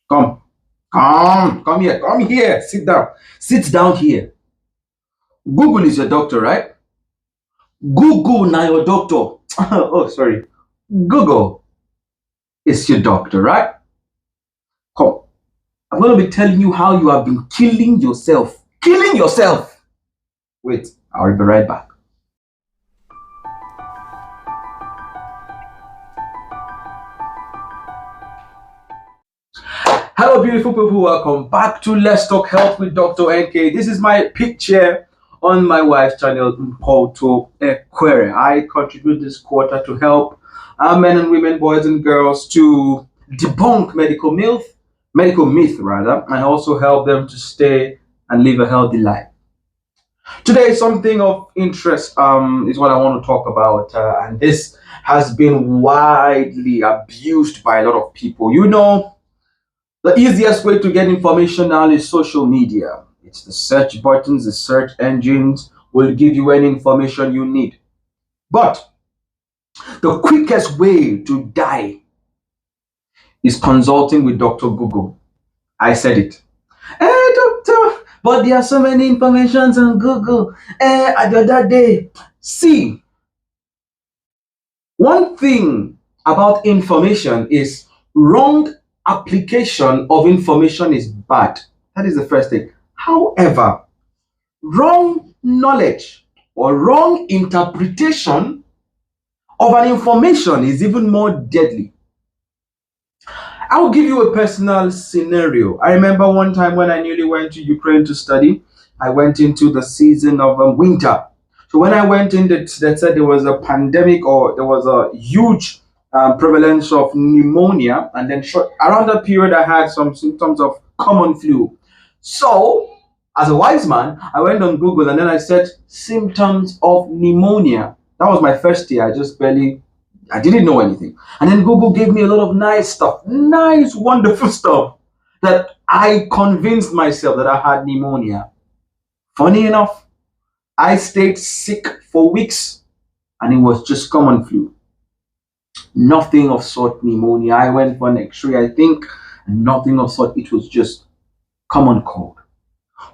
Come, come here. Sit down here. Google is your doctor, right? Google now your doctor. Oh, sorry. Google is your doctor, right? Come. I'm going to be telling you how you have been killing yourself. Killing yourself. Wait, I'll be right back. Hello, beautiful people. Welcome back to Let's Talk Health with Dr. Nkay. This is my picture on my wife's channel, Dr. Nkay. I contribute this quarter to help men and women, boys and girls, to debunk medical myth rather, and also help them to stay and live a healthy life. Today, something of interest is what I want to talk about, and this has been widely abused by a lot of people. The easiest way to get information now is social media. It's the search buttons, the search engines will give you any information you need. But the quickest way to die is consulting with Dr. Google. I said it. Hey, doctor, but there are so many informations on Google. The other day, see, one thing about information is wrong application of information is bad. That is the first thing. However, wrong knowledge or wrong interpretation of an information is even more deadly. I'll give you a personal scenario. I remember one time when I newly went to Ukraine to study. I went into the season of winter. So when I went in, they said there was a pandemic or there was a huge prevalence of pneumonia, and then around that period I had some symptoms of common flu. So as a wise man, I went on Google and then I said symptoms of pneumonia. That was my first year. I didn't know anything. And then Google gave me a lot of nice stuff, nice, wonderful stuff that I convinced myself that I had pneumonia. Funny enough, I stayed sick for weeks and it was just common flu. Nothing of sort pneumonia. I went for an x-ray, I think, and nothing of sort. It was just common cold.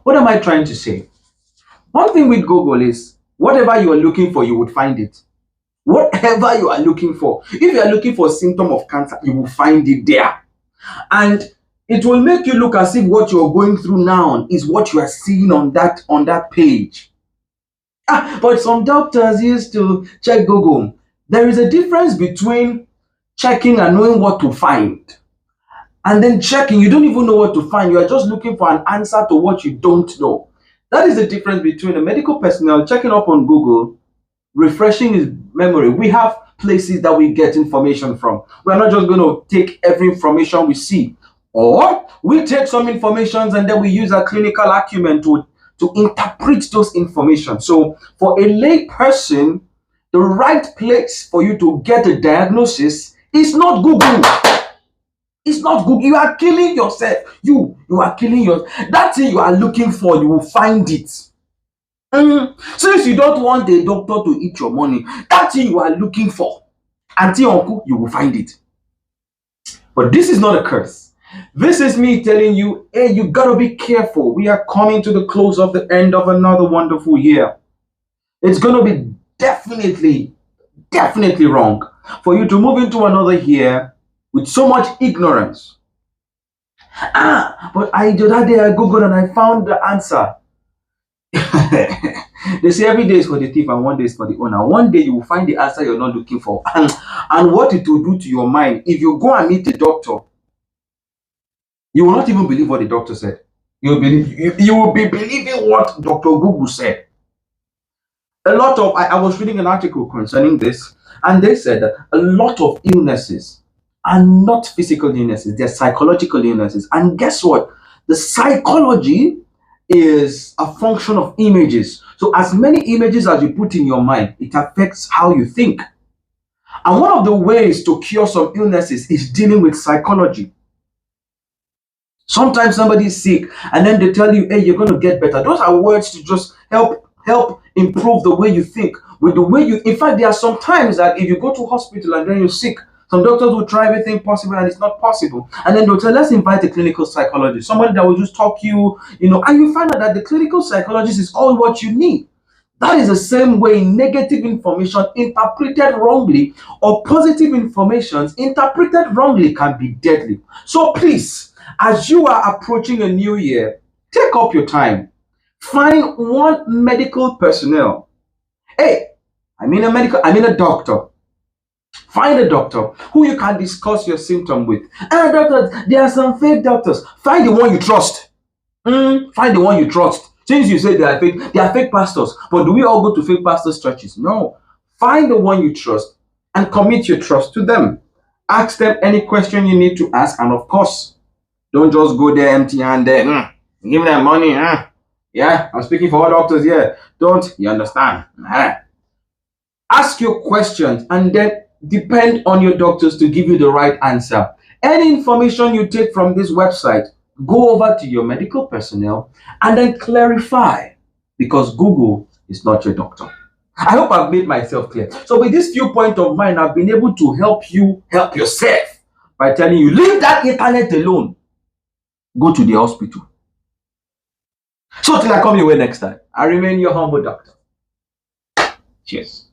What am I trying to say? One thing with Google is whatever you are looking for, you would find it. Whatever you are looking for. If you are looking for a symptom of cancer, you will find it there. And it will make you look as if what you're going through now is what you are seeing on that page. But some doctors used to check Google. There is a difference between checking and knowing what to find. And then checking, you don't even know what to find. You are just looking for an answer to what you don't know. That is the difference between a medical personnel checking up on Google, refreshing his memory. We have places that we get information from. We're not just going to take every information we see. Or we take some information and then we use our clinical acumen to interpret those information. So for a lay person, the right place for you to get a diagnosis is not Google. It's not Google. You are killing yourself. You are killing yourself. That thing you are looking for, you will find it. Since you don't want a doctor to eat your money, that thing you are looking for, auntie, uncle, you will find it. But this is not a curse. This is me telling you, hey, you gotta be careful. We are coming to the close of the end of another wonderful year. It's gonna be definitely wrong for you to move into another year with so much ignorance. But the other day I googled and I found the answer. They say every day is for the thief and one day is for the owner. One day you will find the answer you're not looking for, and what it will do to your mind. If you go and meet a doctor, you will not even believe what the doctor said. You will be believing what Dr. Google said. I was reading an article concerning this, and they said that a lot of illnesses are not physical illnesses, they're psychological illnesses. And guess what? The psychology is a function of images. So as many images as you put in your mind, it affects how you think. And one of the ways to cure some illnesses is dealing with psychology. Sometimes somebody is sick and then they tell you, hey, you're going to get better. Those are words to just help improve the way you think. With the way in fact, there are some times that if you go to hospital and then you're sick, Some doctors will try everything possible and it's not possible. And then they'll say, let's invite a clinical psychologist, somebody that will just talk you, and you find out that the clinical psychologist is all what you need. That is the same way negative information interpreted wrongly or positive information interpreted wrongly can be deadly. So please, as you are approaching a new year, take up your time. Find one medical personnel. Hey, I mean a doctor. Find a doctor who you can discuss your symptom with. And doctors, there are some fake doctors. Find the one you trust. Find the one you trust. Since you say they are fake pastors. But do we all go to fake pastors' churches? No. Find the one you trust and commit your trust to them. Ask them any question you need to ask, and of course, don't just go there empty-handed. Give them money. Yeah, I'm speaking for all doctors here. Don't you understand? Ask your questions and then depend on your doctors to give you the right answer. Any information you take from this website, go over to your medical personnel and then clarify, because Google is not your doctor. I hope I've made myself clear. So with this viewpoint of mine, I've been able to help you help yourself by telling you, leave that internet alone. Go to the hospital. So till I come your way next time, I remain your humble doctor. Cheers.